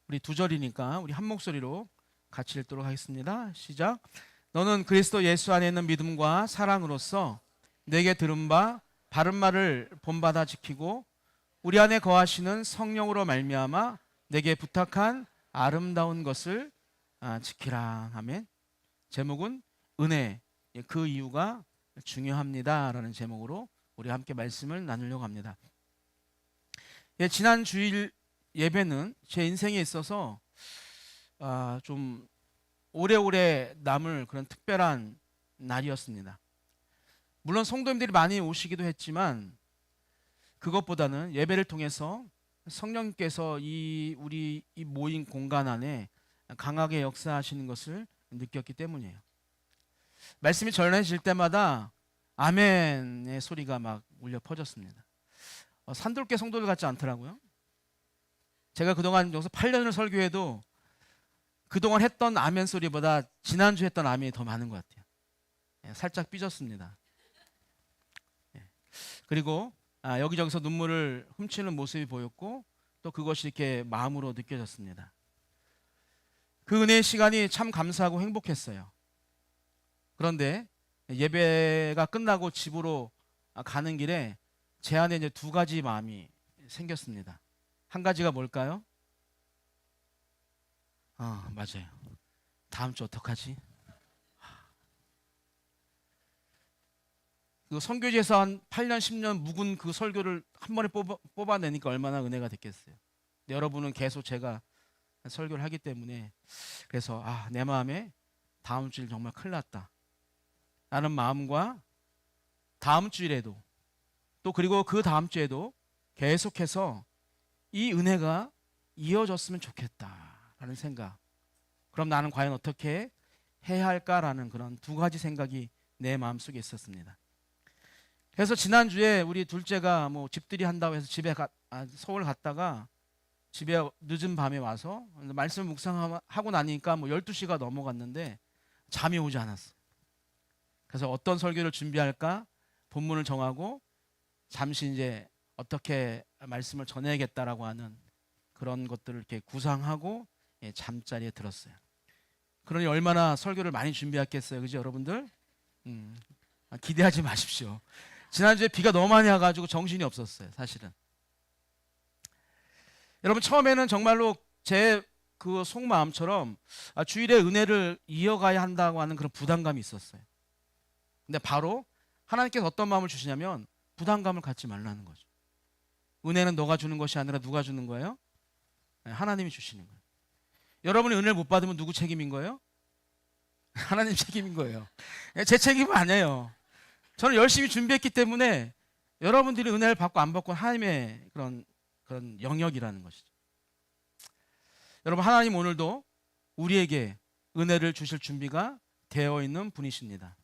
우리 두 절이니까 우리 한 목소리로 같이 읽도록 하겠습니다. 시작. 너는 그리스도 예수 안에 있는 믿음과 사랑으로서 내게 들은 바 바른 말을 본받아 지키고 우리 안에 거하시는 성령으로 말미암아 내게 부탁한 아름다운 것을 지키라. 아멘. 제목은 은혜, 그 이유가 중요합니다 라는 제목으로 우리 함께 말씀을 나누려고 합니다. 지난 주일 예배는 제 인생에 있어서 좀 오래오래 남을 그런 특별한 날이었습니다. 물론 성도님들이 많이 오시기도 했지만 그것보다는 예배를 통해서 성령님께서 우리 이 모인 공간 안에 강하게 역사하시는 것을 느꼈기 때문이에요. 말씀이 전해질 때마다 아멘의 소리가 막 울려 퍼졌습니다. 산돌계 성도들 같지 않더라고요. 제가 그동안 여기서 8년을 설교해도 그동안 했던 아멘 소리보다 지난주 했던 아멘이 더 많은 것 같아요. 살짝 삐졌습니다. 그리고 여기저기서 눈물을 훔치는 모습이 보였고 또 그것이 이렇게 마음으로 느껴졌습니다. 그 은혜의 시간이 참 감사하고 행복했어요. 그런데 예배가 끝나고 집으로 가는 길에 제 안에 이제 두 가지 마음이 생겼습니다. 한 가지가 뭘까요? 맞아요. 다음 주 어떡하지? 그 선교지에서 한 8년, 10년 묵은 그 설교를 한 번에 뽑아내니까 얼마나 은혜가 됐겠어요. 여러분은 계속 제가 설교를 하기 때문에 그래서 내 마음에 다음 주일 정말 큰일 났다 라는 마음과 다음 주일에도 또 그리고 그 다음 주에도 계속해서 이 은혜가 이어졌으면 좋겠다라는 생각. 그럼 나는 과연 어떻게 해야 할까라는 그런 두 가지 생각이 내 마음속에 있었습니다. 그래서 지난주에 우리 둘째가 뭐 집들이 한다고 해서 서울 갔다가 집에 늦은 밤에 와서 말씀을 묵상하고 나니까 뭐 12시가 넘어갔는데 잠이 오지 않았어요. 그래서 어떤 설교를 준비할까 본문을 정하고 잠시 이제 어떻게 말씀을 전해야겠다라고 하는 그런 것들을 이렇게 구상하고 잠자리에 들었어요. 그러니 얼마나 설교를 많이 준비했겠어요, 그죠 여러분들? 기대하지 마십시오. 지난주에 비가 너무 많이 와가지고 정신이 없었어요, 사실은. 여러분 처음에는 정말로 제 그 속마음처럼 주일에 은혜를 이어가야 한다고 하는 그런 부담감이 있었어요. 근데 바로 하나님께서 어떤 마음을 주시냐면 부담감을 갖지 말라는 거죠. 은혜는 너가 주는 것이 아니라 누가 주는 거예요? 하나님이 주시는 거예요. 여러분이 은혜를 못 받으면 누구 책임인 거예요? 하나님 책임인 거예요. 제 책임은 아니에요. 저는 열심히 준비했기 때문에 여러분들이 은혜를 받고 안 받고 하나님의 그런 영역이라는 것이죠. 여러분 하나님 오늘도 우리에게 은혜를 주실 준비가 되어 있는 분이십니다.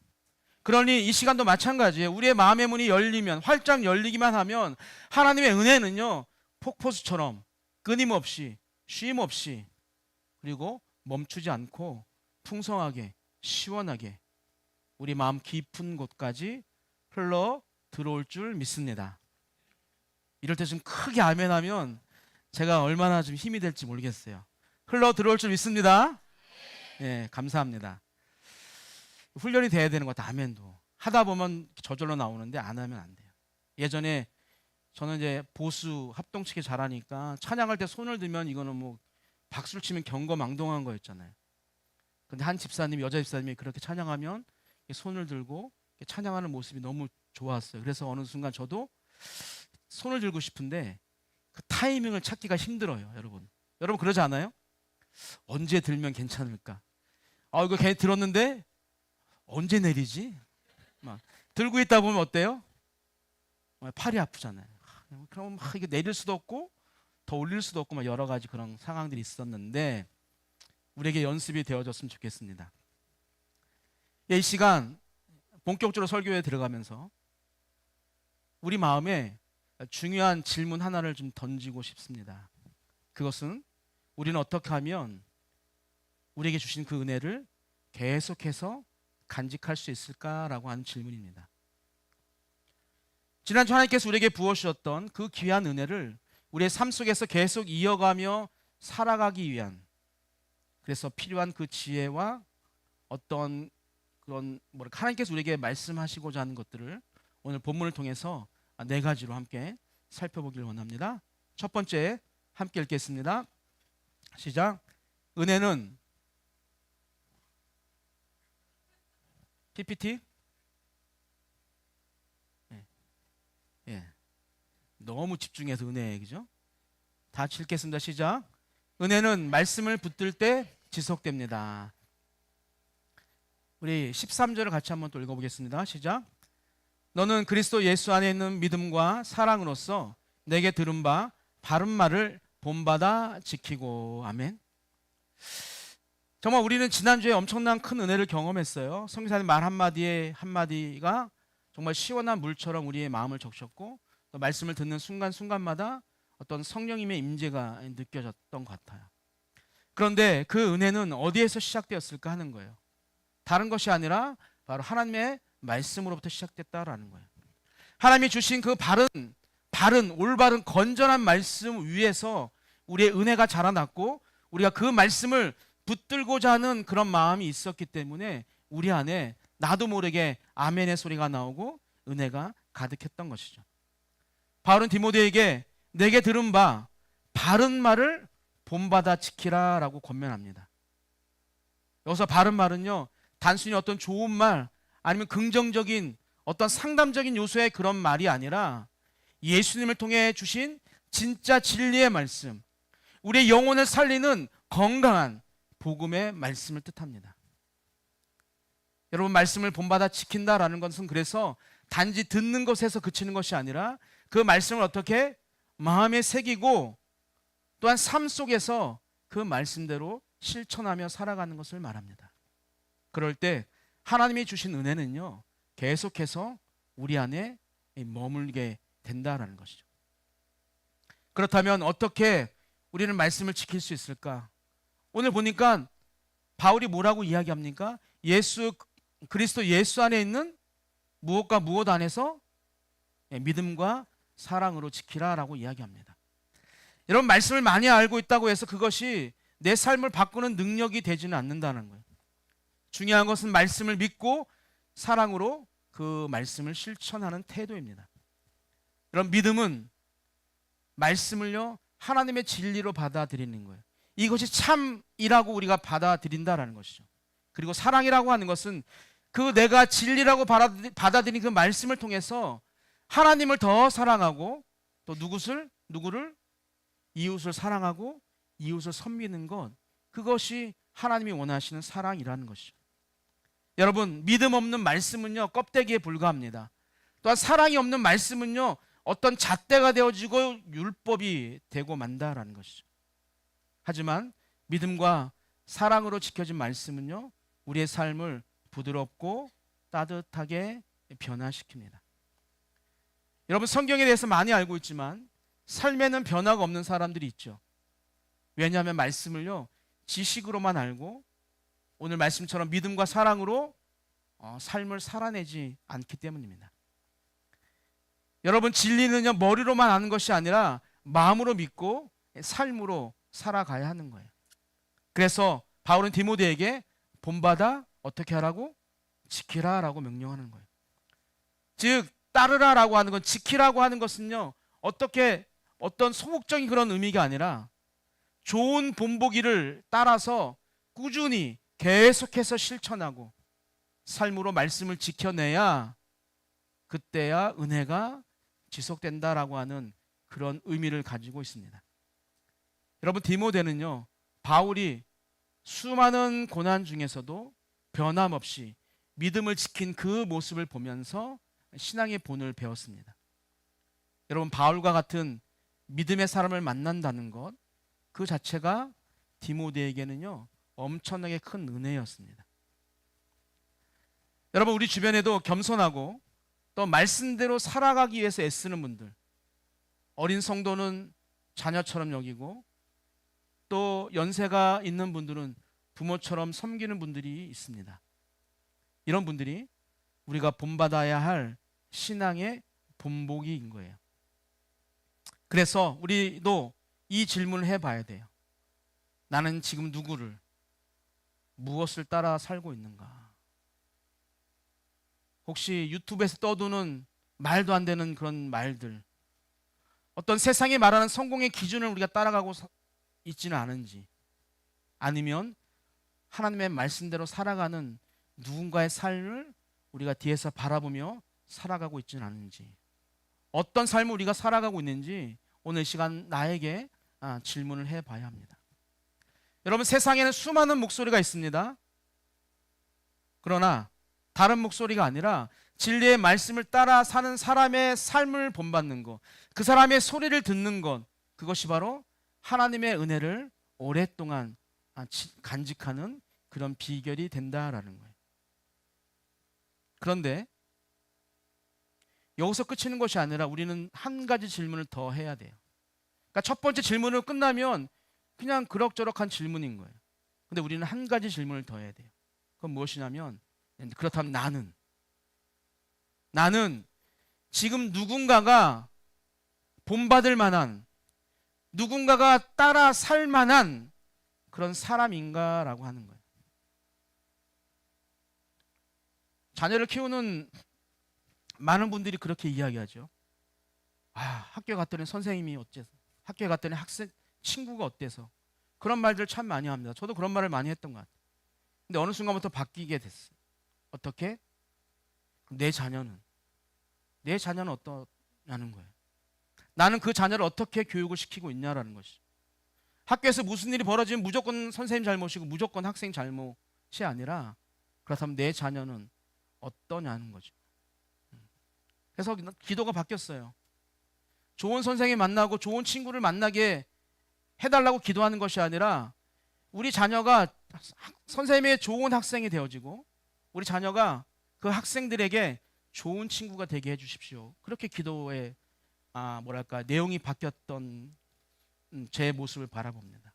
그러니 이 시간도 마찬가지예요. 우리의 마음의 문이 열리면 활짝 열리기만 하면 하나님의 은혜는요 폭포수처럼 끊임없이 쉼없이 그리고 멈추지 않고 풍성하게 시원하게 우리 마음 깊은 곳까지 흘러 들어올 줄 믿습니다. 이럴 때 좀 크게 아멘하면 제가 얼마나 좀 힘이 될지 모르겠어요. 흘러 들어올 줄 믿습니다. 네, 감사합니다. 훈련이 돼야 되는 것 같아요. 아멘도 하다 보면 저절로 나오는데 안 하면 안 돼요. 예전에 저는 이제 보수 합동치기 잘하니까 찬양할 때 손을 들면 이거는 뭐 박수를 치면 경거망동한 거였잖아요. 근데 한 집사님이 여자 집사님이 그렇게 찬양하면 손을 들고 찬양하는 모습이 너무 좋았어요. 그래서 어느 순간 저도 손을 들고 싶은데 그 타이밍을 찾기가 힘들어요. 여러분 그러지 않아요? 언제 들면 괜찮을까? 이거 괜히 들었는데 언제 내리지? 막 들고 있다 보면 어때요? 팔이 아프잖아요. 그럼 막 이게 내릴 수도 없고 더 올릴 수도 없고 막 여러 가지 그런 상황들이 있었는데 우리에게 연습이 되어졌으면 좋겠습니다. 이 시간 본격적으로 설교에 들어가면서 우리 마음에 중요한 질문 하나를 좀 던지고 싶습니다. 그것은 우리는 어떻게 하면 우리에게 주신 그 은혜를 계속해서 간직할 수 있을까라고 하는 질문입니다. 지난주 하나님께서 우리에게 부어주셨던 그 귀한 은혜를 우리의 삶 속에서 계속 이어가며 살아가기 위한, 그래서 필요한 그 지혜와 어떤 그런 하나님께서 우리에게 말씀하시고자 하는 것들을 오늘 본문을 통해서 네 가지로 함께 살펴보길 원합니다. 첫 번째 함께 읽겠습니다. 시작. 은혜는 PPT? 예. 너무 집중해서 은혜, 그죠? 다 같이 읽겠습니다. 시작. 은혜는 말씀을 붙들 때 지속됩니다. 우리 13절을 같이 한번 또 읽어보겠습니다. 시작. 너는 그리스도 예수 안에 있는 믿음과 사랑으로서 내게 들은 바 바른 말을 본받아 지키고. 아멘. 정말 우리는 지난주에 엄청난 큰 은혜를 경험했어요. 성경사님 말 한마디에 한마디가 정말 시원한 물처럼 우리의 마음을 적셨고, 또 말씀을 듣는 순간순간마다 어떤 성령님의 임재가 느껴졌던 것 같아요. 그런데 그 은혜는 어디에서 시작되었을까 하는 거예요. 다른 것이 아니라 바로 하나님의 말씀으로부터 시작됐다라는 거예요. 하나님이 주신 그 바른 올바른 건전한 말씀 위에서 우리의 은혜가 자라났고, 우리가 그 말씀을 붙들고자 하는 그런 마음이 있었기 때문에 우리 안에 나도 모르게 아멘의 소리가 나오고 은혜가 가득했던 것이죠. 바울은 디모데에게 내게 들은 바 바른 말을 본받아 지키라 라고 권면합니다. 여기서 바른 말은요, 단순히 어떤 좋은 말 아니면 긍정적인 어떤 상담적인 요소의 그런 말이 아니라 예수님을 통해 주신 진짜 진리의 말씀, 우리의 영혼을 살리는 건강한 복음의 말씀을 뜻합니다. 여러분, 말씀을 본받아 지킨다라는 것은 그래서 단지 듣는 것에서 그치는 것이 아니라 그 말씀을 어떻게 마음에 새기고 또한 삶 속에서 그 말씀대로 실천하며 살아가는 것을 말합니다. 그럴 때 하나님이 주신 은혜는요, 계속해서 우리 안에 머물게 된다라는 것이죠. 그렇다면 어떻게 우리는 말씀을 지킬 수 있을까? 오늘 보니까 바울이 뭐라고 이야기합니까? 그리스도 예수 안에 있는 무엇과 무엇 안에서 믿음과 사랑으로 지키라라고 이야기합니다. 여러분, 말씀을 많이 알고 있다고 해서 그것이 내 삶을 바꾸는 능력이 되지는 않는다는 거예요. 중요한 것은 말씀을 믿고 사랑으로 그 말씀을 실천하는 태도입니다. 여러분, 믿음은 말씀을요, 하나님의 진리로 받아들이는 거예요. 이것이 참이라고 우리가 받아들인다라는 것이죠. 그리고 사랑이라고 하는 것은 그 내가 진리라고 받아들인 그 말씀을 통해서 하나님을 더 사랑하고 또 누구를 이웃을 사랑하고 이웃을 섬기는 것, 그것이 하나님이 원하시는 사랑이라는 것이죠. 여러분, 믿음 없는 말씀은요, 껍데기에 불과합니다. 또한 사랑이 없는 말씀은요, 어떤 잣대가 되어지고 율법이 되고 만다라는 것이죠. 하지만 믿음과 사랑으로 지켜진 말씀은요, 우리의 삶을 부드럽고 따뜻하게 변화시킵니다. 여러분, 성경에 대해서 많이 알고 있지만 삶에는 변화가 없는 사람들이 있죠. 왜냐하면 말씀을요, 지식으로만 알고 오늘 말씀처럼 믿음과 사랑으로 삶을 살아내지 않기 때문입니다. 여러분, 진리는요, 머리로만 아는 것이 아니라 마음으로 믿고 삶으로 살아가야 하는 거예요. 그래서 바울은 디모데에게 본받아 어떻게 하라고? 지키라라고 명령하는 거예요. 즉, 따르라라고 하는 건, 지키라고 하는 것은요, 어떤 소극적인 그런 의미가 아니라 좋은 본보기를 따라서 꾸준히 계속해서 실천하고 삶으로 말씀을 지켜내야 그때야 은혜가 지속된다라고 하는 그런 의미를 가지고 있습니다. 여러분, 디모데는요, 바울이 수많은 고난 중에서도 변함없이 믿음을 지킨 그 모습을 보면서 신앙의 본을 배웠습니다. 여러분, 바울과 같은 믿음의 사람을 만난다는 것, 그 자체가 디모데에게는요, 엄청나게 큰 은혜였습니다. 여러분, 우리 주변에도 겸손하고 또 말씀대로 살아가기 위해서 애쓰는 분들, 어린 성도는 자녀처럼 여기고 또 연세가 있는 분들은 부모처럼 섬기는 분들이 있습니다. 이런 분들이 우리가 본받아야 할 신앙의 본보기인 거예요. 그래서 우리도 이 질문을 해봐야 돼요. 나는 지금 누구를, 무엇을 따라 살고 있는가? 혹시 유튜브에서 떠도는 말도 안 되는 그런 말들, 어떤 세상이 말하는 성공의 기준을 우리가 따라가고 있지는 않은지, 아니면 하나님의 말씀대로 살아가는 누군가의 삶을 우리가 뒤에서 바라보며 살아가고 있지는 않은지, 어떤 삶을 우리가 살아가고 있는지 오늘 시간 나에게 질문을 해봐야 합니다. 여러분, 세상에는 수많은 목소리가 있습니다. 그러나 다른 목소리가 아니라 진리의 말씀을 따라 사는 사람의 삶을 본받는 것, 그 사람의 소리를 듣는 것, 그것이 바로 하나님의 은혜를 오랫동안 간직하는 그런 비결이 된다라는 거예요. 그런데 여기서 끝이는 것이 아니라 우리는 한 가지 질문을 더 해야 돼요. 그러니까 첫 번째 질문을 끝나면 그냥 그럭저럭한 질문인 거예요. 근데 우리는 한 가지 질문을 더 해야 돼요. 그건 무엇이냐면, 그렇다면 나는 지금 누군가가 본받을 만한, 누군가가 따라 살 만한 그런 사람인가라고 하는 거예요. 자녀를 키우는 많은 분들이 그렇게 이야기하죠. 학교에 갔더니 선생님이 어째서, 학교에 갔더니 친구가 어때서, 그런 말들 참 많이 합니다. 저도 그런 말을 많이 했던 것 같아요. 근데 어느 순간부터 바뀌게 됐어요. 어떻게? 내 자녀는 어떠냐는 거예요. 나는 그 자녀를 어떻게 교육을 시키고 있냐라는 것이죠. 학교에서 무슨 일이 벌어지면 무조건 선생님 잘못이고 무조건 학생 잘못이 아니라, 그렇다면 내 자녀는 어떠냐는 거죠. 그래서 기도가 바뀌었어요. 좋은 선생님 만나고 좋은 친구를 만나게 해달라고 기도하는 것이 아니라, 우리 자녀가 선생님의 좋은 학생이 되어지고 우리 자녀가 그 학생들에게 좋은 친구가 되게 해주십시오. 그렇게 기도의 내용이 바뀌었던 제 모습을 바라봅니다.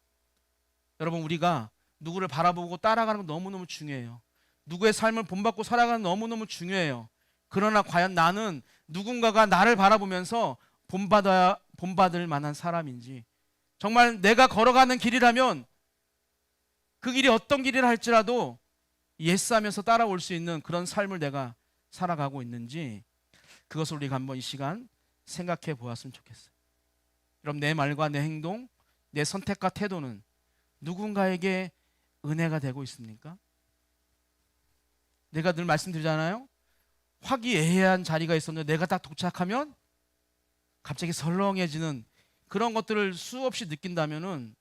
여러분, 우리가 누구를 바라보고 따라가는 건 너무너무 중요해요. 누구의 삶을 본받고 살아가는 건 너무너무 중요해요. 그러나 과연 나는 누군가가 나를 바라보면서 본받을 만한 사람인지, 정말 내가 걸어가는 길이라면 그 길이 어떤 길이라 할지라도 예스하면서 따라올 수 있는 그런 삶을 내가 살아가고 있는지, 그것을 우리가 한번 이 시간 생각해 보았으면 좋겠어요. 그럼 내 말과 내 행동, 내 선택과 태도는 누군가에게 은혜가 되고 있습니까? 내가 늘 말씀드리잖아요. 화기애애한 자리가 있었는데 내가 딱 도착하면 갑자기 설렁해지는 그런 것들을 수없이 느낀다면은,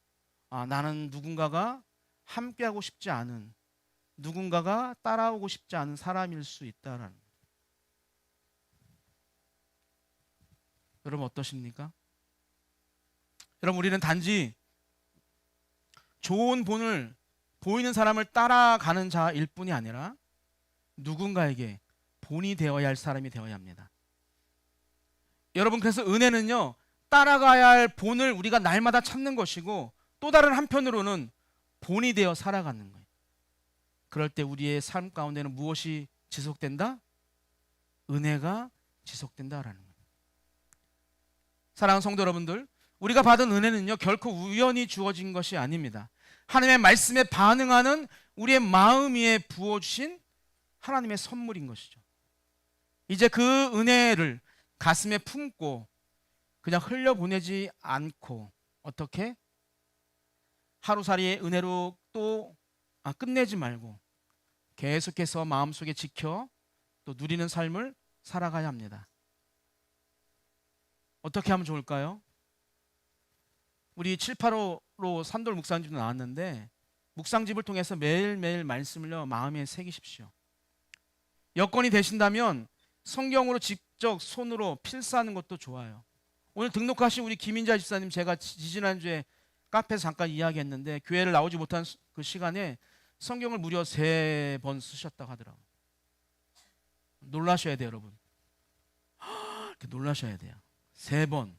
나는 누군가가 함께하고 싶지 않은, 누군가가 따라오고 싶지 않은 사람일 수 있다라는. 여러분 어떠십니까? 여러분, 우리는 단지 좋은 본을 보이는 사람을 따라가는 자일 뿐이 아니라 누군가에게 본이 되어야 할 사람이 되어야 합니다. 여러분, 그래서 은혜는요, 따라가야 할 본을 우리가 날마다 찾는 것이고, 또 다른 한편으로는 본이 되어 살아가는 거예요. 그럴 때 우리의 삶 가운데는 무엇이 지속된다? 은혜가 지속된다라는 거예요. 사랑하는 성도 여러분들, 우리가 받은 은혜는요, 결코 우연히 주어진 것이 아닙니다. 하나님의 말씀에 반응하는 우리의 마음 위에 부어주신 하나님의 선물인 것이죠. 이제 그 은혜를 가슴에 품고 그냥 흘려보내지 않고, 어떻게? 하루살이의 은혜로 또 끝내지 말고 계속해서 마음속에 지켜 또 누리는 삶을 살아가야 합니다. 어떻게 하면 좋을까요? 우리 785로 산돌 묵상집도 나왔는데, 묵상집을 통해서 매일매일 말씀을요, 마음에 새기십시오. 여건이 되신다면 성경으로 직접 손으로 필사하는 것도 좋아요. 오늘 등록하신 우리 김인자 집사님, 제가 지지난주에 카페에서 잠깐 이야기했는데, 교회를 나오지 못한 그 시간에 성경을 무려 3번 쓰셨다고 하더라고요. 놀라셔야 돼요, 여러분. 이렇게 놀라셔야 돼요. 3번.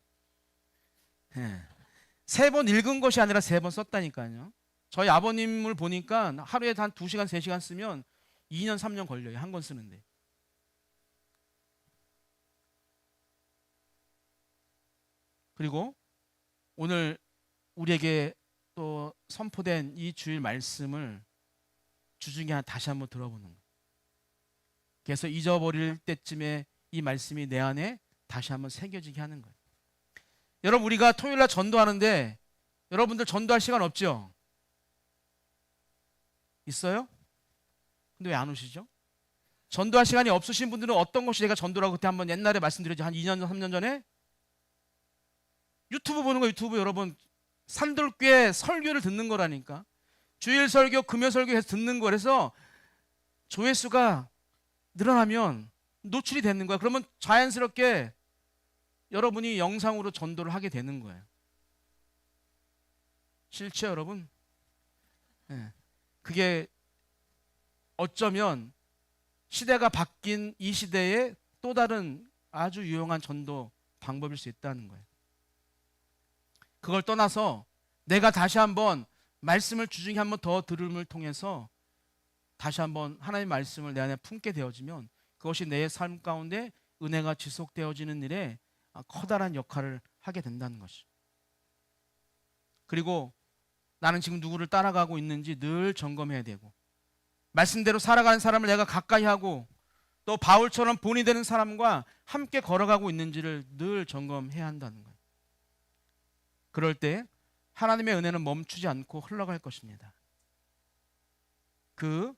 3번 읽은 것이 아니라 3번 썼다니까요. 저희 아버님을 보니까 하루에 한 2시간, 3시간 쓰면 2년, 3년 걸려요. 한 권 쓰는데. 그리고 오늘 우리에게 또 선포된 이 주일 말씀을 주중에 다시 한번 들어보는 거예요. 그래서 잊어버릴 때쯤에 이 말씀이 내 안에 다시 한번 새겨지게 하는 거예요. 여러분, 우리가 토요일날 전도하는데 여러분들 전도할 시간 없죠? 있어요? 근데 왜 안 오시죠? 전도할 시간이 없으신 분들은 어떤 것이 제가 전도라고 그때 한번 옛날에 말씀드렸죠. 한 2년 전, 3년 전에 유튜브 보는 거. 유튜브 여러분, 산돌교회 설교를 듣는 거라니까. 주일 설교, 금요 설교해서 듣는 거라서 조회수가 늘어나면 노출이 되는 거야. 그러면 자연스럽게 여러분이 영상으로 전도를 하게 되는 거예요. 싫죠, 여러분? 네. 그게 어쩌면 시대가 바뀐 이 시대에 또 다른 아주 유용한 전도 방법일 수 있다는 거예요. 그걸 떠나서 내가 다시 한번 말씀을 주중에 한번 더 들음을 통해서 다시 한번 하나님의 말씀을 내 안에 품게 되어지면 그것이 내 삶 가운데 은혜가 지속되어지는 일에 커다란 역할을 하게 된다는 것이죠. 그리고 나는 지금 누구를 따라가고 있는지 늘 점검해야 되고, 말씀대로 살아가는 사람을 내가 가까이 하고 또 바울처럼 본이 되는 사람과 함께 걸어가고 있는지를 늘 점검해야 한다는 거예요. 그럴 때 하나님의 은혜는 멈추지 않고 흘러갈 것입니다. 그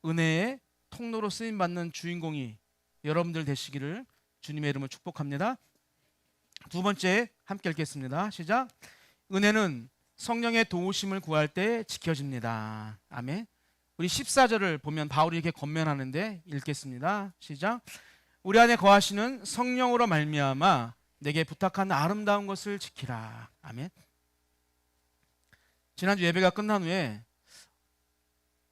은혜의 통로로 쓰임받는 주인공이 여러분들 되시기를 주님의 이름으로 축복합니다. 두 번째 함께 읽겠습니다. 시작. 은혜는 성령의 도우심을 구할 때 지켜집니다. 아멘. 우리 14절을 보면 바울이 이렇게 권면하는데 읽겠습니다. 시작. 우리 안에 거하시는 성령으로 말미암아 내게 부탁한 아름다운 것을 지키라. 아멘. 지난주 예배가 끝난 후에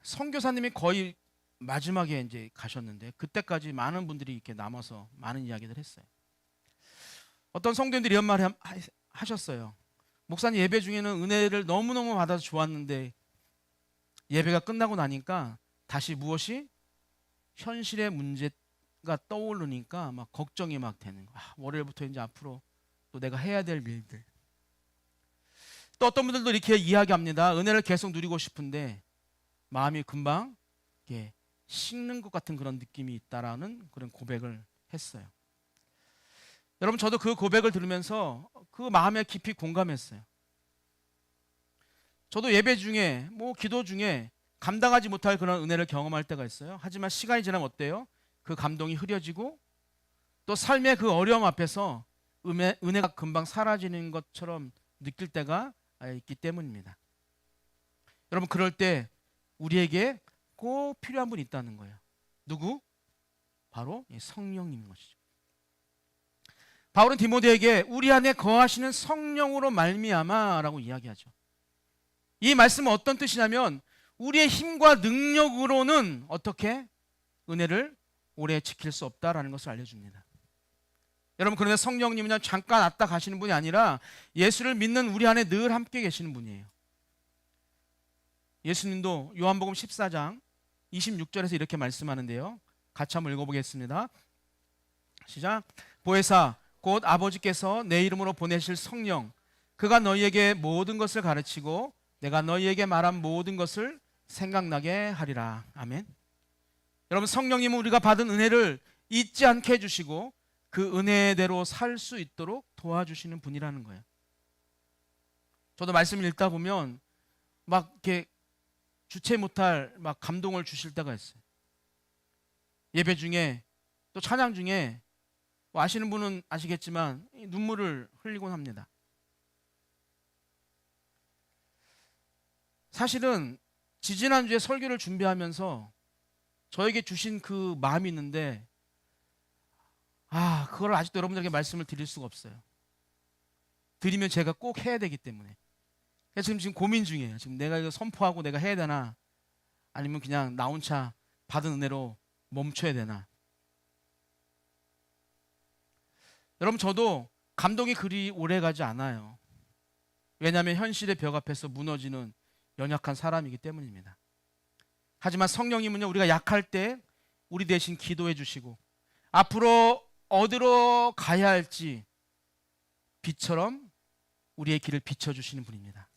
선교사님이 거의 마지막에 이제 가셨는데 그때까지 많은 분들이 이렇게 남아서 많은 이야기를 했어요. 어떤 성도님들이 이런 말을 하셨어요. 목사님, 예배 중에는 은혜를 너무너무 받아서 좋았는데 예배가 끝나고 나니까 다시 무엇이 현실의 문제가 떠오르니까 막 걱정이 막 되는 거야. 월요일부터 이제 앞으로 또 내가 해야 될 일들. 또 어떤 분들도 이렇게 이야기합니다. 은혜를 계속 누리고 싶은데 마음이 금방 이렇게 식는 것 같은 그런 느낌이 있다라는 그런 고백을 했어요. 여러분, 저도 그 고백을 들으면서 그 마음에 깊이 공감했어요. 저도 예배 중에 기도 중에 감당하지 못할 그런 은혜를 경험할 때가 있어요. 하지만 시간이 지나면 어때요? 그 감동이 흐려지고 또 삶의 그 어려움 앞에서 은혜가 금방 사라지는 것처럼 느낄 때가 있기 때문입니다. 여러분, 그럴 때 우리에게 꼭 필요한 분이 있다는 거예요. 누구? 바로 성령님인 것이죠. 바울은 디모데에게 우리 안에 거하시는 성령으로 말미암아라고 이야기하죠. 이 말씀은 어떤 뜻이냐면 우리의 힘과 능력으로는 어떻게 은혜를 오래 지킬 수 없다라는 것을 알려줍니다. 여러분, 그런데 성령님은 잠깐 왔다 가시는 분이 아니라 예수를 믿는 우리 안에 늘 함께 계시는 분이에요. 예수님도 요한복음 14장 26절에서 이렇게 말씀하는데요. 같이 한번 읽어보겠습니다. 시작. 보혜사 곧 아버지께서 내 이름으로 보내실 성령, 그가 너희에게 모든 것을 가르치고 내가 너희에게 말한 모든 것을 생각나게 하리라. 아멘. 여러분, 성령님은 우리가 받은 은혜를 잊지 않게 해주시고 그 은혜대로 살 수 있도록 도와주시는 분이라는 거예요. 저도 말씀을 읽다 보면 막 이렇게 주체 못할 막 감동을 주실 때가 있어요. 예배 중에 또 찬양 중에 아시는 분은 아시겠지만 눈물을 흘리곤 합니다. 사실은 지지난주에 설교를 준비하면서 저에게 주신 그 마음이 있는데 그걸 아직도 여러분들에게 말씀을 드릴 수가 없어요. 드리면 제가 꼭 해야 되기 때문에. 그래서 지금 고민 중이에요. 지금 내가 이거 선포하고 내가 해야 되나, 아니면 그냥 나 혼자 받은 은혜로 멈춰야 되나. 여러분, 저도 감동이 그리 오래 가지 않아요. 왜냐하면 현실의 벽 앞에서 무너지는 연약한 사람이기 때문입니다. 하지만 성령님은요, 우리가 약할 때 우리 대신 기도해 주시고 앞으로 어디로 가야 할지 빛처럼 우리의 길을 비춰주시는 분입니다.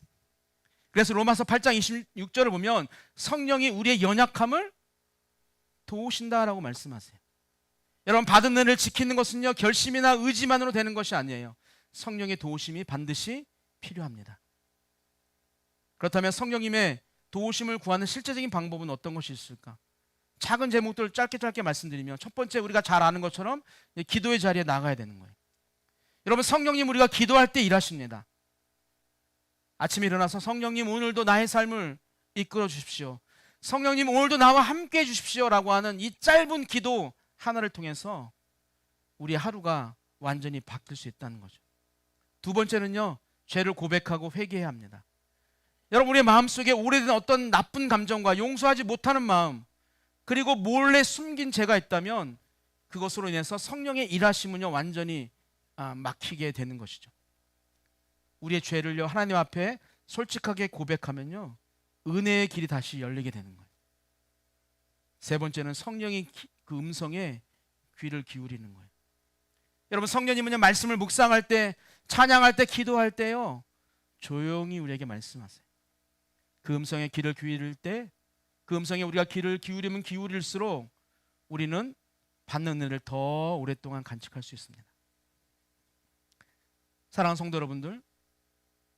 그래서 로마서 8장 26절을 보면 성령이 우리의 연약함을 도우신다라고 말씀하세요. 여러분, 받은 은혜를 지키는 것은요, 결심이나 의지만으로 되는 것이 아니에요. 성령의 도우심이 반드시 필요합니다. 그렇다면 성령님의 도우심을 구하는 실제적인 방법은 어떤 것이 있을까? 작은 제목들 짧게 말씀드리면, 첫 번째, 우리가 잘 아는 것처럼 기도의 자리에 나가야 되는 거예요. 여러분, 성령님, 우리가 기도할 때 일하십니다. 아침에 일어나서 성령님, 오늘도 나의 삶을 이끌어 주십시오. 성령님, 오늘도 나와 함께 해 주십시오 라고 하는 이 짧은 기도 하나를 통해서 우리 하루가 완전히 바뀔 수 있다는 거죠. 두 번째는요, 죄를 고백하고 회개해야 합니다. 여러분, 우리의 마음속에 오래된 어떤 나쁜 감정과 용서하지 못하는 마음, 그리고 몰래 숨긴 죄가 있다면 그것으로 인해서 성령의 일하심은요, 완전히 막히게 되는 것이죠. 우리의 죄를요, 하나님 앞에 솔직하게 고백하면요, 은혜의 길이 다시 열리게 되는 거예요. 세 번째는 성령의 그 음성에 귀를 기울이는 거예요. 여러분, 성령님은요, 말씀을 묵상할 때, 찬양할 때, 기도할 때요, 조용히 우리에게 말씀하세요. 그 음성에 귀를 기울일 때, 그 음성에 우리가 귀를 기울이면 기울일수록 우리는 받는 은혜를 더 오랫동안 간직할 수 있습니다. 사랑하는 성도 여러분들,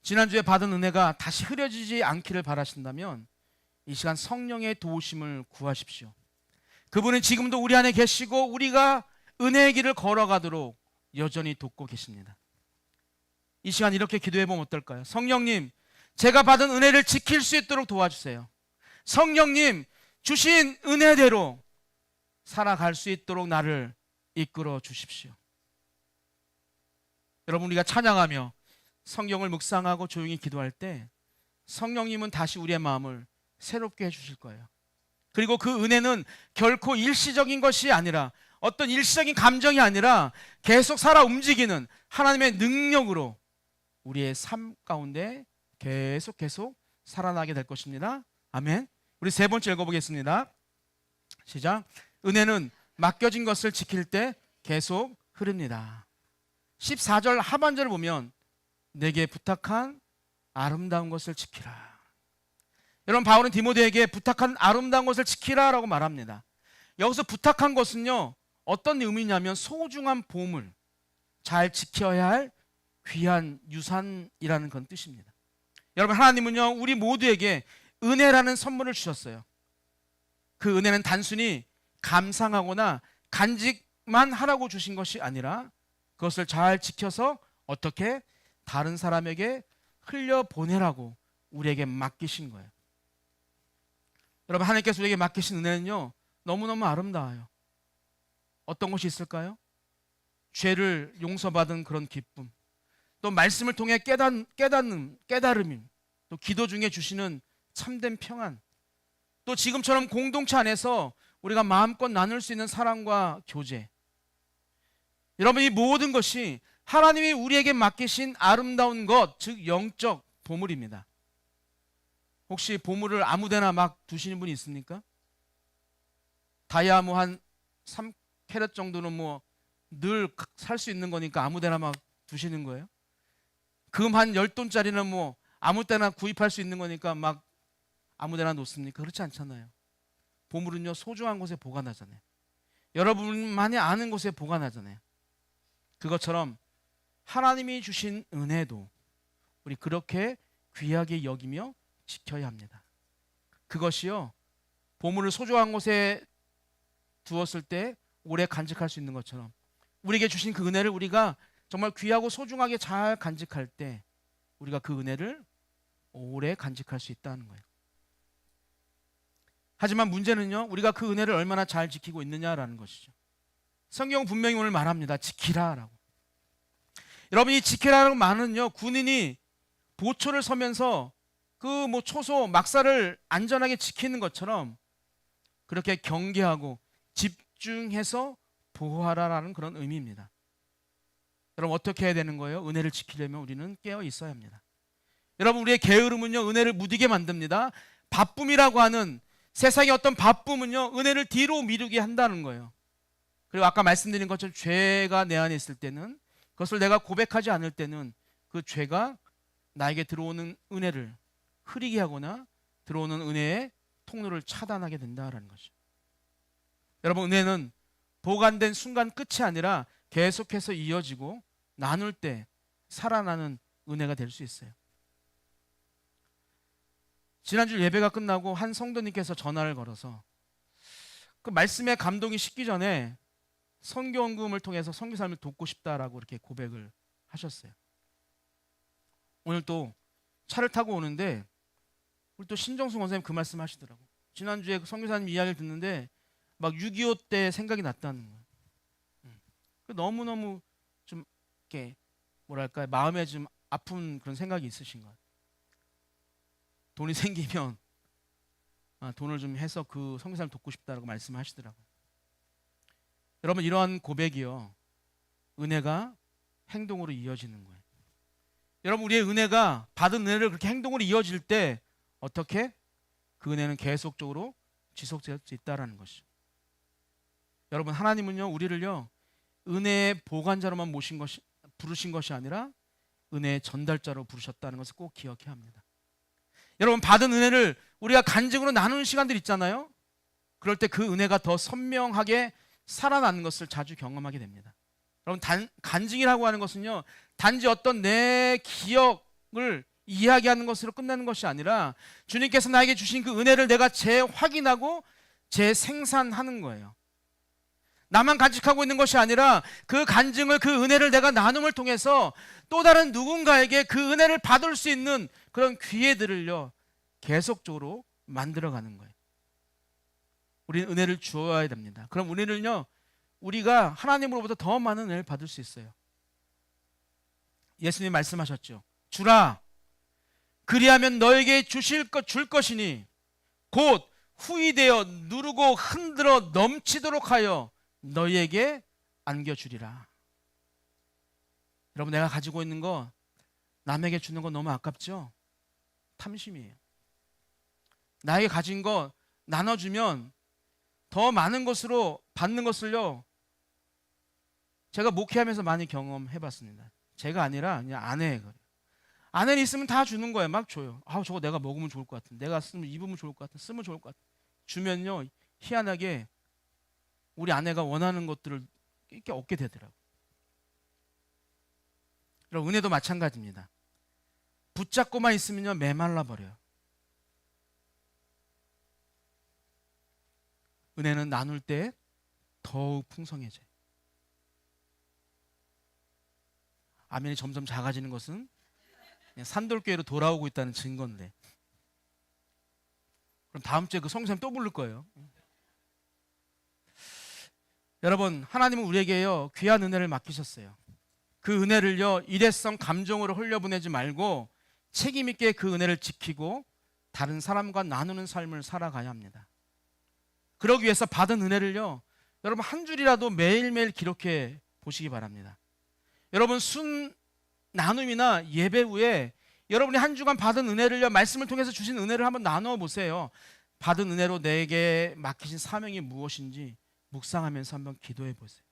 지난주에 받은 은혜가 다시 흐려지지 않기를 바라신다면 이 시간 성령의 도우심을 구하십시오. 그분은 지금도 우리 안에 계시고 우리가 은혜의 길을 걸어가도록 여전히 돕고 계십니다. 이 시간 이렇게 기도해 보면 어떨까요? 성령님, 제가 받은 은혜를 지킬 수 있도록 도와주세요. 성령님, 주신 은혜대로 살아갈 수 있도록 나를 이끌어 주십시오. 여러분, 우리가 찬양하며 성경을 묵상하고 조용히 기도할 때 성령님은 다시 우리의 마음을 새롭게 해주실 거예요. 그리고 그 은혜는 결코 일시적인 것이 아니라, 어떤 일시적인 감정이 아니라 계속 살아 움직이는 하나님의 능력으로 우리의 삶 가운데 계속 살아나게 될 것입니다. 아멘. 우리 세 번째 읽어보겠습니다. 시작. 은혜는 맡겨진 것을 지킬 때 계속 흐릅니다. 14절 하반절을 보면 내게 부탁한 아름다운 것을 지키라. 여러분, 바울은 디모데에게 부탁한 아름다운 것을 지키라라고 말합니다. 여기서 부탁한 것은요, 어떤 의미냐면 소중한 보물, 잘 지켜야 할 귀한 유산이라는 그런 뜻입니다. 여러분, 하나님은요, 우리 모두에게 은혜라는 선물을 주셨어요. 그 은혜는 단순히 감상하거나 간직만 하라고 주신 것이 아니라 그것을 잘 지켜서 어떻게 다른 사람에게 흘려보내라고 우리에게 맡기신 거예요. 여러분, 하나님께서 우리에게 맡기신 은혜는요, 너무너무 아름다워요. 어떤 것이 있을까요? 죄를 용서받은 그런 기쁨, 또 말씀을 통해 깨달음이, 또 기도 중에 주시는 참된 평안, 또 지금처럼 공동체 안에서 우리가 마음껏 나눌 수 있는 사랑과 교제. 여러분, 이 모든 것이 하나님이 우리에게 맡기신 아름다운 것, 즉 영적 보물입니다. 혹시 보물을 아무데나 막 두시는 분이 있습니까? 다이아 뭐 한 3캐럿 정도는 뭐 늘 살 수 있는 거니까 아무데나 막 두시는 거예요? 금 한 10돈짜리는 뭐 아무 때나 구입할 수 있는 거니까 막 아무데나 놓습니까? 그렇지 않잖아요. 보물은요, 소중한 곳에 보관하잖아요. 여러분만이 아는 곳에 보관하잖아요. 그것처럼 하나님이 주신 은혜도 우리 그렇게 귀하게 여기며 지켜야 합니다. 그것이요, 보물을 소중한 곳에 두었을 때 오래 간직할 수 있는 것처럼 우리에게 주신 그 은혜를 우리가 정말 귀하고 소중하게 잘 간직할 때 우리가 그 은혜를 오래 간직할 수 있다는 거예요. 하지만 문제는요, 우리가 그 은혜를 얼마나 잘 지키고 있느냐라는 것이죠. 성경 분명히 오늘 말합니다. 지키라라고. 여러분, 이 지키라라는 말은요, 군인이 보초를 서면서 그 뭐 초소 막사를 안전하게 지키는 것처럼 그렇게 경계하고 집중해서 보호하라라는 그런 의미입니다. 여러분, 어떻게 해야 되는 거예요? 은혜를 지키려면 우리는 깨어 있어야 합니다. 여러분, 우리의 게으름은요, 은혜를 무디게 만듭니다. 바쁨이라고 하는 세상의 어떤 바쁨은요, 은혜를 뒤로 미루게 한다는 거예요. 그리고 아까 말씀드린 것처럼 죄가 내 안에 있을 때는, 그것을 내가 고백하지 않을 때는 그 죄가 나에게 들어오는 은혜를, 흐리게 하거나 들어오는 은혜의 통로를 차단하게 된다라는 것이죠. 여러분, 은혜는 보관된 순간 끝이 아니라 계속해서 이어지고 나눌 때 살아나는 은혜가 될 수 있어요. 지난주 예배가 끝나고 한 성도님께서 전화를 걸어서 그 말씀에 감동이 식기 전에 선교원금을 통해서 선교 삶을 돕고 싶다라고 이렇게 고백을 하셨어요. 오늘 또 차를 타고 오는데 우리 또 신정수 원사님 그 말씀 하시더라고. 지난주에 그 선교사님 이야기를 듣는데 막 6.25 때 생각이 났다는 거예요. 너무너무 좀 이렇게 뭐랄까 마음에 좀 아픈 그런 생각이 있으신 것 같아요. 돈이 생기면 돈을 좀 해서 그 선교사를 돕고 싶다라고 말씀하시더라고요. 여러분, 이러한 고백이요, 은혜가 행동으로 이어지는 거예요. 여러분, 우리의 은혜가 받은 은혜를 그렇게 행동으로 이어질 때 어떻게 그 은혜는 계속적으로 지속될 수 있다라는 것이죠. 여러분, 하나님은요 우리를요 은혜의 보관자로만 부르신 것이 아니라 은혜의 전달자로 부르셨다는 것을 꼭 기억해야 합니다. 여러분, 받은 은혜를 우리가 간증으로 나누는 시간들 있잖아요. 그럴 때 그 은혜가 더 선명하게 살아나는 것을 자주 경험하게 됩니다. 여러분, 간증이라고 하는 것은요 단지 어떤 내 기억을 이야기하는 것으로 끝나는 것이 아니라 주님께서 나에게 주신 그 은혜를 내가 재확인하고 재생산하는 거예요. 나만 간직하고 있는 것이 아니라 그 간증을, 그 은혜를 내가 나눔을 통해서 또 다른 누군가에게 그 은혜를 받을 수 있는 그런 기회들을요 계속적으로 만들어가는 거예요. 우리는 은혜를 주어야 됩니다. 그럼 우리는요 우리가 하나님으로부터 더 많은 은혜를 받을 수 있어요. 예수님 말씀하셨죠. 주라, 그리하면 너에게 줄 것이니 곧 후이되어 누르고 흔들어 넘치도록 하여 너희에게 안겨주리라. 여러분, 내가 가지고 있는 거 남에게 주는 거 너무 아깝죠? 탐심이에요. 나에게 가진 거 나눠주면 더 많은 것으로 받는 것을요 제가 목회하면서 많이 경험해봤습니다. 제가 아니라 그냥 아내가 그래요. 아내는 있으면 다 주는 거예요. 막 줘요. 저거 내가 먹으면 좋을 것 같은, 내가 쓰면 입으면 좋을 것 같은, 쓰면 좋을 것 같은. 주면요 희한하게 우리 아내가 원하는 것들을 이렇게 얻게 되더라고요. 여러분, 은혜도 마찬가지입니다. 붙잡고만 있으면요 메말라 버려요. 은혜는 나눌 때 더욱 풍성해져요. 아멘이 점점 작아지는 것은 산돌교회로 돌아오고 있다는 증거인데, 그럼 다음 주에 그 성수님 또 부를 거예요. 여러분, 하나님은 우리에게요 귀한 은혜를 맡기셨어요. 그 은혜를요 일회성 감정으로 흘려보내지 말고 책임 있게 그 은혜를 지키고 다른 사람과 나누는 삶을 살아가야 합니다. 그러기 위해서 받은 은혜를요 여러분 한 줄이라도 매일매일 기록해 보시기 바랍니다. 여러분, 순 나눔이나 예배 후에 여러분이 한 주간 받은 은혜를요 말씀을 통해서 주신 은혜를 한번 나누어 보세요. 받은 은혜로 내게 맡기신 사명이 무엇인지 묵상하면서 한번 기도해 보세요.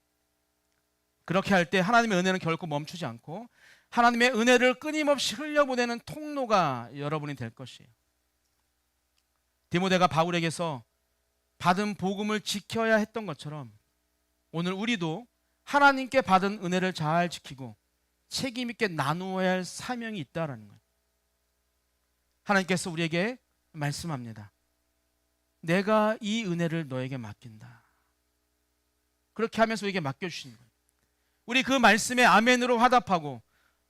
그렇게 할 때 하나님의 은혜는 결코 멈추지 않고 하나님의 은혜를 끊임없이 흘려보내는 통로가 여러분이 될 것이에요. 디모데가 바울에게서 받은 복음을 지켜야 했던 것처럼 오늘 우리도 하나님께 받은 은혜를 잘 지키고 책임 있게 나누어야 할 사명이 있다라는 거예요. 하나님께서 우리에게 말씀합니다. 내가 이 은혜를 너에게 맡긴다. 그렇게 하면서 우리에게 맡겨주시는 거예요. 우리 그 말씀에 아멘으로 화답하고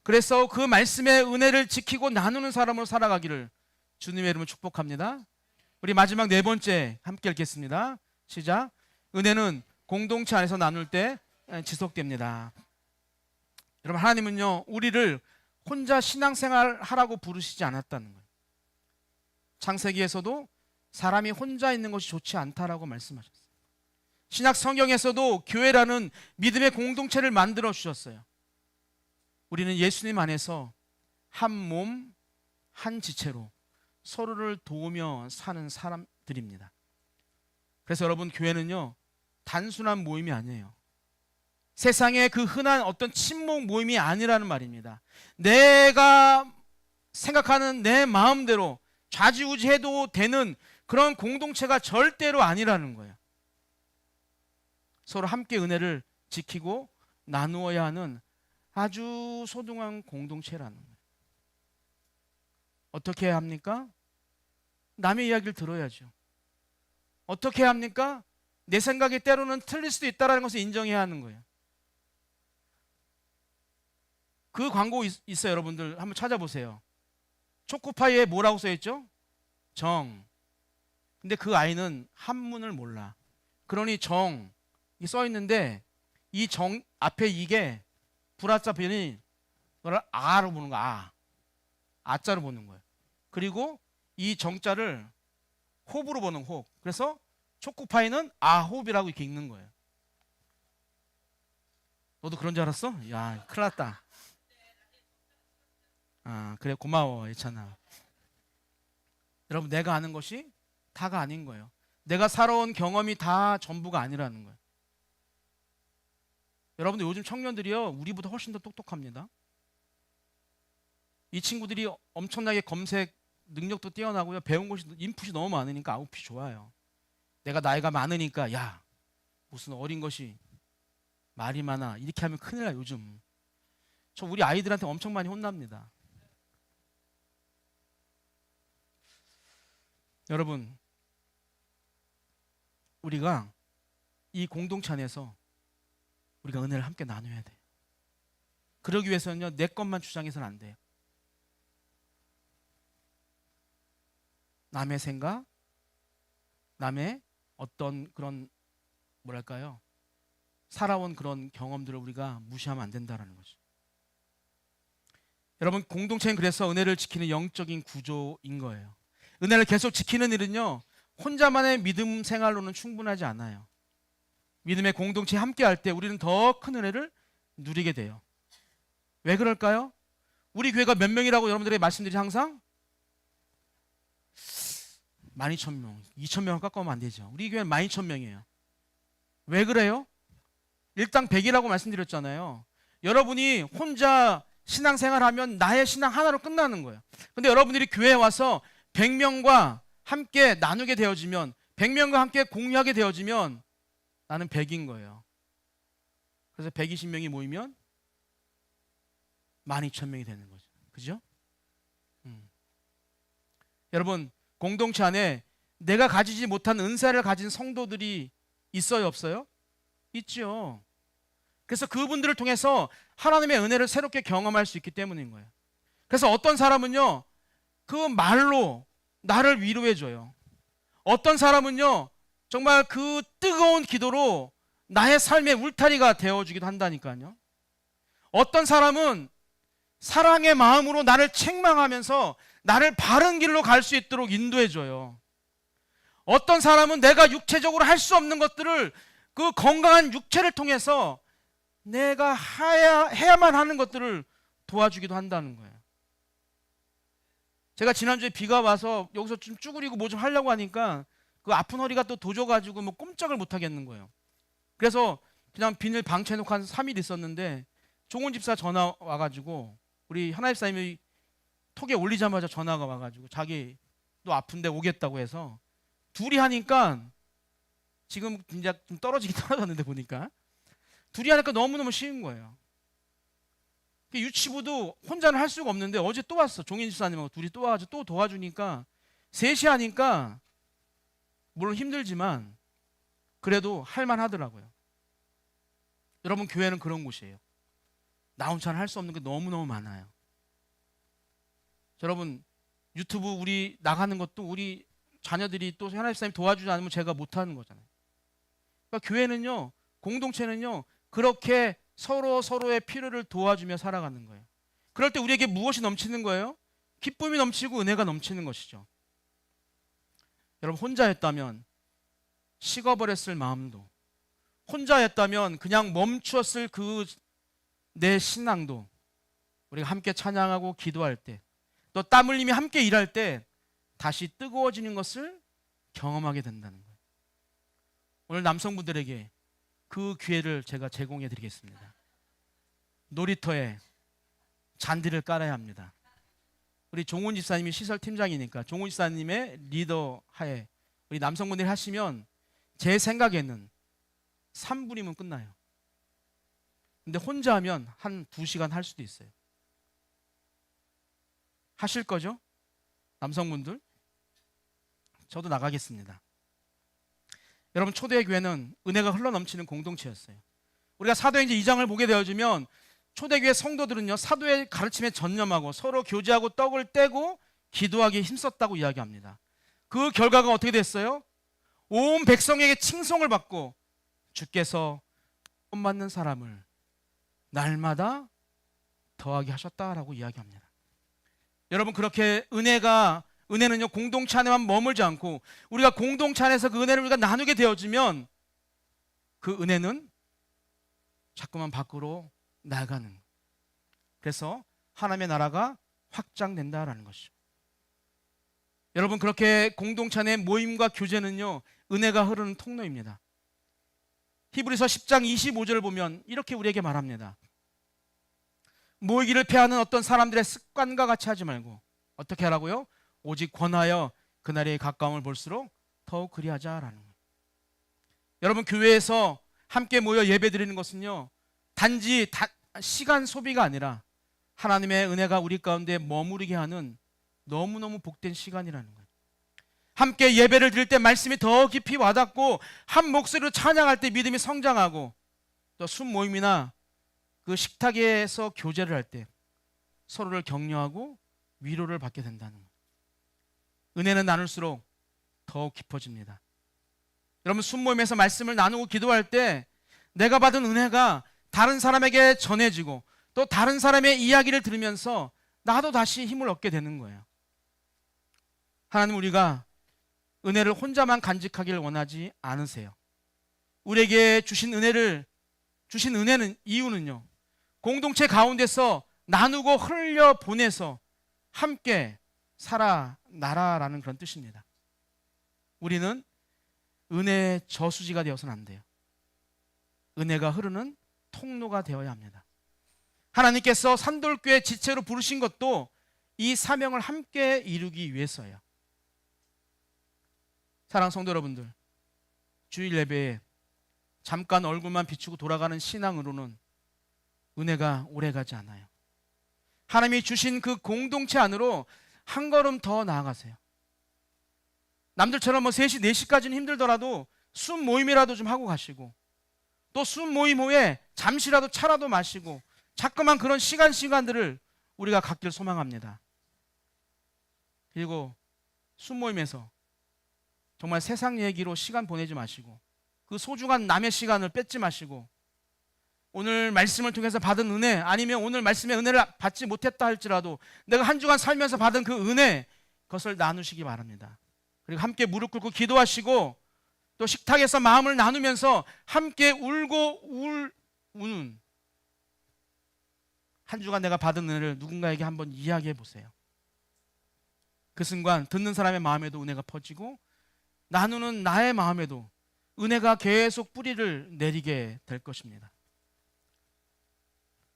그래서 그 말씀의 은혜를 지키고 나누는 사람으로 살아가기를 주님의 이름으로 축복합니다. 우리 마지막 네 번째 함께 읽겠습니다. 시작. 은혜는 공동체 안에서 나눌 때 지속됩니다. 여러분, 하나님은요 우리를 혼자 신앙생활 하라고 부르시지 않았다는 거예요. 창세기에서도 사람이 혼자 있는 것이 좋지 않다라고 말씀하셨어요. 신약 성경에서도 교회라는 믿음의 공동체를 만들어 주셨어요. 우리는 예수님 안에서 한 몸, 한 지체로 서로를 도우며 사는 사람들입니다. 그래서 여러분, 교회는요 단순한 모임이 아니에요. 세상의 그 흔한 어떤 친목 모임이 아니라는 말입니다. 내가 생각하는 내 마음대로 좌지우지해도 되는 그런 공동체가 절대로 아니라는 거예요. 서로 함께 은혜를 지키고 나누어야 하는 아주 소중한 공동체라는 거예요. 어떻게 해야 합니까? 남의 이야기를 들어야죠. 어떻게 해야 합니까? 내 생각이 때로는 틀릴 수도 있다는 것을 인정해야 하는 거예요. 그 광고 있어요. 여러분들 한번 찾아보세요. 초코파이에 뭐라고 써있죠? 정. 근데 그 아이는 한문을 몰라. 그러니 정 이 써있는데 이 정 앞에 이게 불아자 변이 그걸 아로 보는 거야. 아자로 보는 거예요. 그리고 이 정자를 홉으로 보는 홉. 그래서 초코파이는 아홉이라고 이렇게 읽는 거예요. 너도 그런 줄 알았어? 야, 큰일 났다. 아, 그래, 고마워, 예찬아. 여러분, 내가 아는 것이 다가 아닌 거예요. 내가 살아온 경험이 다 전부가 아니라는 거예요. 여러분들 요즘 청년들이요, 우리보다 훨씬 더 똑똑합니다. 이 친구들이 엄청나게 검색 능력도 뛰어나고요, 배운 것이 인풋이 너무 많으니까 아웃풋이 좋아요. 내가 나이가 많으니까 야, 무슨 어린 것이 말이 많아, 이렇게 하면 큰일 나. 요즘 저 우리 아이들한테 엄청 많이 혼납니다. 여러분, 우리가 이 공동체 안에서 우리가 은혜를 함께 나눠야 돼요. 그러기 위해서는요, 내 것만 주장해서는 안 돼요. 남의 생각, 남의 어떤 그런 뭐랄까요, 살아온 그런 경험들을 우리가 무시하면 안 된다는 거죠. 여러분, 공동체는 그래서 은혜를 지키는 영적인 구조인 거예요. 은혜를 계속 지키는 일은요, 혼자만의 믿음 생활로는 충분하지 않아요. 믿음의 공동체에 함께 할 때 우리는 더 큰 은혜를 누리게 돼요. 왜 그럴까요? 우리 교회가 몇 명이라고 여러분들에게 말씀드리지 항상? 12,000명, 2,000명을 깎아오면 안 되죠. 우리 교회는 12,000명이에요. 왜 그래요? 일당 100이라고 말씀드렸잖아요. 여러분이 혼자 신앙생활하면 나의 신앙 하나로 끝나는 거예요. 근데 여러분들이 교회에 와서 100명과 함께 나누게 되어지면, 100명과 함께 공유하게 되어지면 나는 100인 거예요. 그래서 120명이 모이면 12,000명이 되는 거죠. 그죠? 여러분, 공동체 안에 내가 가지지 못한 은사를 가진 성도들이 있어요, 없어요? 있죠. 그래서 그분들을 통해서 하나님의 은혜를 새롭게 경험할 수 있기 때문인 거예요. 그래서 어떤 사람은요, 그 말로 나를 위로해줘요. 어떤 사람은요, 정말 그 뜨거운 기도로 나의 삶의 울타리가 되어주기도 한다니까요. 어떤 사람은 사랑의 마음으로 나를 책망하면서 나를 바른 길로 갈 수 있도록 인도해줘요. 어떤 사람은 내가 육체적으로 할 수 없는 것들을 그 건강한 육체를 통해서 내가 해야만 하는 것들을 도와주기도 한다는 거예요. 제가 지난주에 비가 와서 여기서 좀 쭈그리고 뭐 좀 하려고 하니까 그 아픈 허리가 또 도져가지고 뭐 꼼짝을 못 하겠는 거예요. 그래서 그냥 비닐 방치해놓고 한 3일 있었는데 종훈 집사 전화 와가지고 우리 현아 집사님이 톡에 올리자마자 전화가 와가지고 자기 또 아픈데 오겠다고 해서 둘이 하니까 지금 진짜 좀 떨어지긴 떨어졌는데 보니까 둘이 하니까 너무너무 쉬운 거예요. 유치부도 혼자는 할 수가 없는데 어제 또 왔어. 종인 집사님하고 둘이 또 와가지고 또 도와주니까 셋이 하니까 물론 힘들지만 그래도 할만하더라고요. 여러분, 교회는 그런 곳이에요. 나 혼자는 할 수 없는 게 너무너무 많아요. 여러분, 유튜브 우리 나가는 것도 우리 자녀들이 또 하나님 사님 도와주지 않으면 제가 못하는 거잖아요. 그러니까 교회는요, 공동체는요, 그렇게 서로의 필요를 도와주며 살아가는 거예요. 그럴 때 우리에게 무엇이 넘치는 거예요? 기쁨이 넘치고 은혜가 넘치는 것이죠. 여러분, 혼자였다면 식어버렸을 마음도, 혼자였다면 그냥 멈추었을 그 내 신앙도 우리가 함께 찬양하고 기도할 때, 또 땀 흘리며 함께 일할 때 다시 뜨거워지는 것을 경험하게 된다는 거예요. 오늘 남성분들에게 그 기회를 제가 제공해 드리겠습니다. 놀이터에 잔디를 깔아야 합니다. 우리 종훈 집사님이 시설 팀장이니까 종훈 집사님의 리더 하에 우리 남성분들이 하시면 제 생각에는 3분이면 끝나요. 근데 혼자 하면 한 2시간 할 수도 있어요. 하실 거죠? 남성분들? 저도 나가겠습니다. 여러분, 초대교회는 은혜가 흘러넘치는 공동체였어요. 우리가 사도행전 2장을 보게 되어지면 초대교회 성도들은요, 사도의 가르침에 전념하고 서로 교제하고 떡을 떼고 기도하기에 힘썼다고 이야기합니다. 그 결과가 어떻게 됐어요? 온 백성에게 칭송을 받고 주께서 돈 받는 사람을 날마다 더하게 하셨다라고 이야기합니다. 여러분, 그렇게 은혜는요, 공동체 안에만 머물지 않고 우리가 공동체 안에서 그 은혜를 우리가 나누게 되어지면 그 은혜는 자꾸만 밖으로 나가는, 그래서 하나님의 나라가 확장된다라는 것이죠. 여러분, 그렇게 공동체 안의 모임과 교제는요, 은혜가 흐르는 통로입니다. 히브리서 10장 25절을 보면 이렇게 우리에게 말합니다. 모이기를 패하는 어떤 사람들의 습관과 같이 하지 말고 어떻게 하라고요? 오직 권하여 그날의 가까움을 볼수록 더욱 그리하자라는 거예요. 여러분, 교회에서 함께 모여 예배드리는 것은요, 단지 시간 소비가 아니라 하나님의 은혜가 우리 가운데 머무르게 하는 너무너무 복된 시간이라는 거예요. 함께 예배를 드릴 때 말씀이 더 깊이 와닿고 한 목소리로 찬양할 때 믿음이 성장하고, 또 순모임이나 그 식탁에서 교제를 할 때 서로를 격려하고 위로를 받게 된다는 거예요. 은혜는 나눌수록 더욱 깊어집니다. 여러분, 순모임에서 말씀을 나누고 기도할 때 내가 받은 은혜가 다른 사람에게 전해지고 또 다른 사람의 이야기를 들으면서 나도 다시 힘을 얻게 되는 거예요. 하나님, 우리가 은혜를 혼자만 간직하기를 원하지 않으세요. 우리에게 주신 은혜는 이유는요, 공동체 가운데서 나누고 흘려보내서 함께 살아나라라는 그런 뜻입니다. 우리는 은혜의 저수지가 되어서는 안 돼요. 은혜가 흐르는 통로가 되어야 합니다. 하나님께서 산돌교회 지체로 부르신 것도 이 사명을 함께 이루기 위해서예요. 사랑하는 성도 여러분들, 주일 예배에 잠깐 얼굴만 비추고 돌아가는 신앙으로는 은혜가 오래가지 않아요. 하나님이 주신 그 공동체 안으로 한 걸음 더 나아가세요. 남들처럼 3시, 4시까지는 힘들더라도 순 모임이라도 좀 하고 가시고, 또 순 모임 후에 잠시라도 차라도 마시고, 자꾸만 그런 시간들을 우리가 갖길 소망합니다. 그리고 순 모임에서 정말 세상 얘기로 시간 보내지 마시고, 그 소중한 남의 시간을 뺏지 마시고, 오늘 말씀을 통해서 받은 은혜, 아니면 오늘 말씀의 은혜를 받지 못했다 할지라도 내가 한 주간 살면서 받은 그 은혜, 그것을 나누시기 바랍니다. 그리고 함께 무릎 꿇고 기도하시고, 또 식탁에서 마음을 나누면서 함께 우는 한 주간 내가 받은 은혜를 누군가에게 한번 이야기해 보세요. 그 순간 듣는 사람의 마음에도 은혜가 퍼지고 나누는 나의 마음에도 은혜가 계속 뿌리를 내리게 될 것입니다.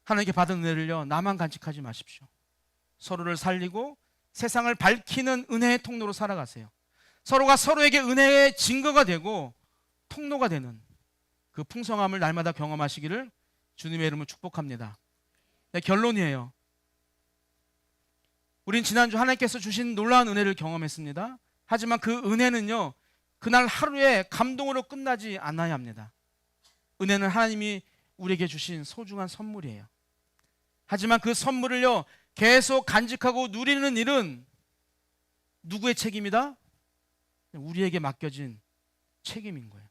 하나님께 받은 은혜를요, 나만 간직하지 마십시오. 서로를 살리고 세상을 밝히는 은혜의 통로로 살아가세요. 서로가 서로에게 은혜의 증거가 되고 통로가 되는 그 풍성함을 날마다 경험하시기를 주님의 이름으로 축복합니다. 네, 결론이에요. 우린 지난주 하나님께서 주신 놀라운 은혜를 경험했습니다. 하지만 그 은혜는요, 그날 하루에 감동으로 끝나지 않아야 합니다. 은혜는 하나님이 우리에게 주신 소중한 선물이에요. 하지만 그 선물을요, 계속 간직하고 누리는 일은 누구의 책임이다? 우리에게 맡겨진 책임인 거예요.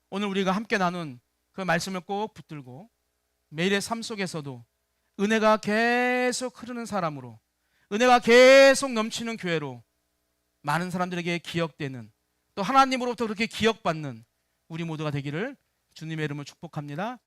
오늘 우리가 함께 나눈 그 말씀을 꼭 붙들고 매일의 삶 속에서도 은혜가 계속 흐르는 사람으로, 은혜가 계속 넘치는 교회로 많은 사람들에게 기억되는, 또 하나님으로부터 그렇게 기억받는 우리 모두가 되기를 주님의 이름으로 축복합니다.